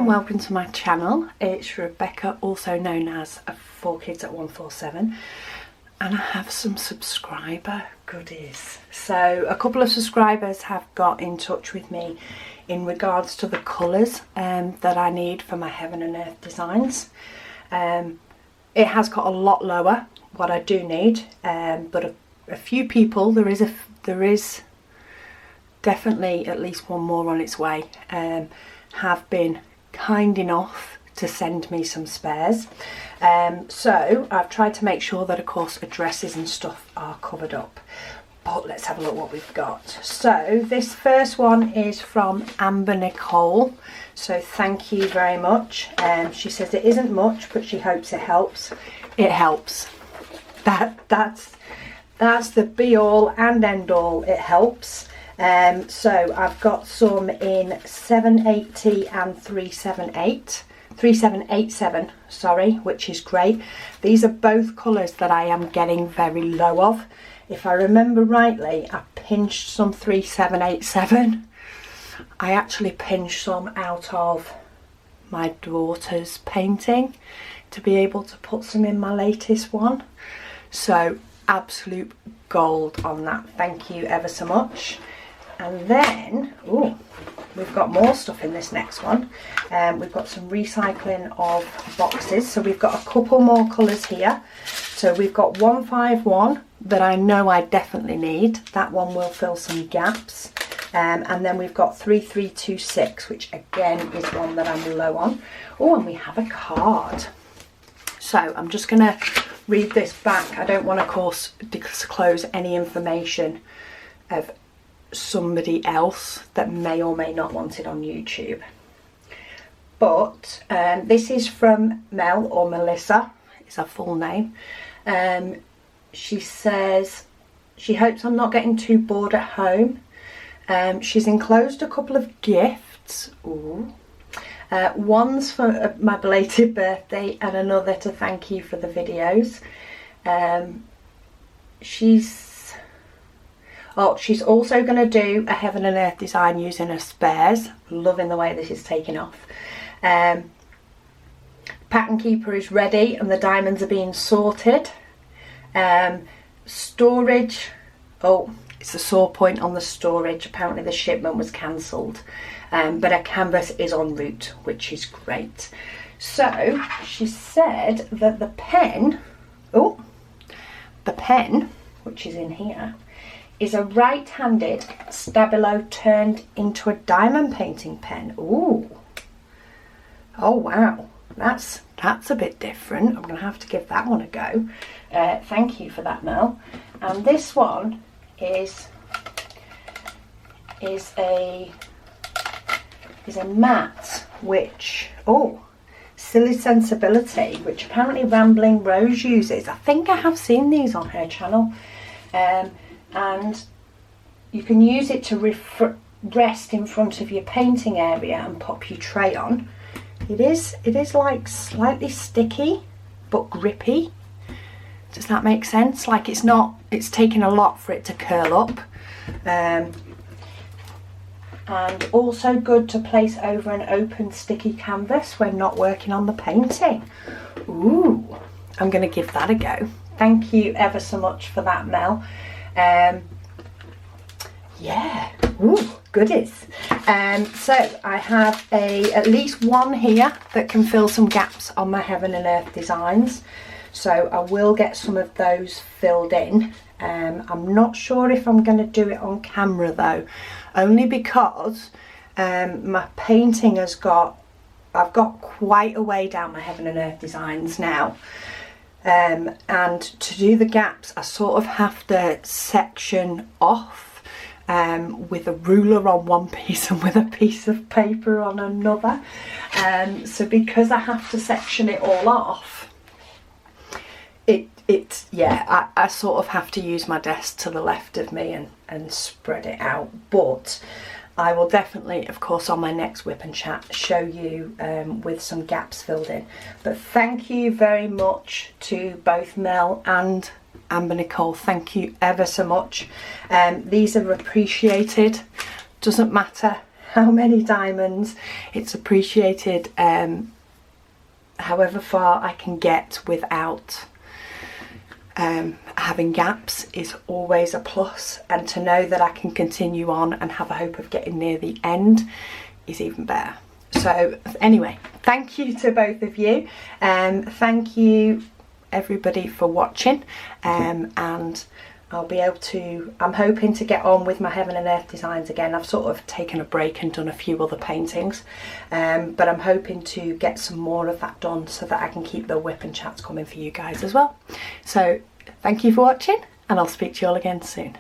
and welcome to my channel. It's Rebecca, also known as 4Kids at 147, and I have some subscriber goodies. So a couple of subscribers have got in touch with me in regards to the colours that I need for my Heaven and Earth designs. It has got a lot lower what I do need, but a few people, there is definitely at least one more on its way, have been kind enough to send me some spares. So I've tried to make sure that of course addresses and stuff are covered up. But let's have a look what we've got. So this first one is from Amber Nicole. So thank you very much. She says it isn't much, but she hopes it helps. It helps. That's the be all and end all. It helps. So I've got some in 780 and 3787, sorry, which is great. These are both colours that I am getting very low of. If I remember rightly, I pinched some 3787. I actually pinched some out of my daughter's painting to be able to put some in my latest one. So absolute gold on that. Thank you ever so much. And then, we've got more stuff in this next one. We've got some recycling of boxes. So we've got a couple more colours here. So we've got 151 that I know I definitely need. That one will fill some gaps. And then we've got 3326, which again is one that I'm low on. Oh, and we have a card. So I'm just going to read this back. I don't want to, of course, disclose any information of somebody else that may or may not want it on YouTube. But this is from Mel, or Melissa is her full name. She says she hopes I'm not getting too bored at home. She's enclosed a couple of gifts. One's for my belated birthday and another to thank you for the videos. She's also going to do a Heaven and Earth design using her spares. Loving the way this is taking off. Pattern Keeper is ready and the diamonds are being sorted. Storage. Oh, it's a sore point on the storage. Apparently the shipment was cancelled. But her canvas is en route, which is great. So she said that the pen, which is in here, is a right-handed Stabilo turned into a diamond painting pen. Ooh. Oh wow, that's a bit different. I'm gonna have to give that one a go. Thank you for that, Mel. And this one is a matte, which Silly Sensibility, which apparently Rambling Rose uses. I think I have seen these on her channel. And you can use it to rest in front of your painting area and pop your tray on. It is like slightly sticky but grippy. Does that make sense? Like it's taking a lot for it to curl up. And also good to place over an open sticky canvas when not working on the painting. Ooh, I'm going to give that a go. Thank you ever so much for that, Mel. Yeah, goodies. So I have at least one here that can fill some gaps on my Heaven and Earth designs. So I will get some of those filled in. I'm not sure if I'm going to do it on camera though, only because my painting I've got quite a way down my Heaven and Earth designs now. And to do the gaps I sort of have to section off with a ruler on one piece and with a piece of paper on another. So because I have to section it all off, I sort of have to use my desk to the left of me and spread it out. But I will definitely, of course, on my next Whip and Chat, show you with some gaps filled in. But thank you very much to both Mel and Amber Nicole. Thank you ever so much. These are appreciated. Doesn't matter how many diamonds. It's appreciated however far I can get without having gaps is always a plus, and to know that I can continue on and have a hope of getting near the end is even better. So anyway, thank you to both of you, thank you everybody for watching, and I'll be able to, I'm hoping to get on with my Heaven and Earth designs again. I've sort of taken a break and done a few other paintings, but I'm hoping to get some more of that done so that I can keep the whip and chats coming for you guys as well. So thank you for watching, and I'll speak to you all again soon.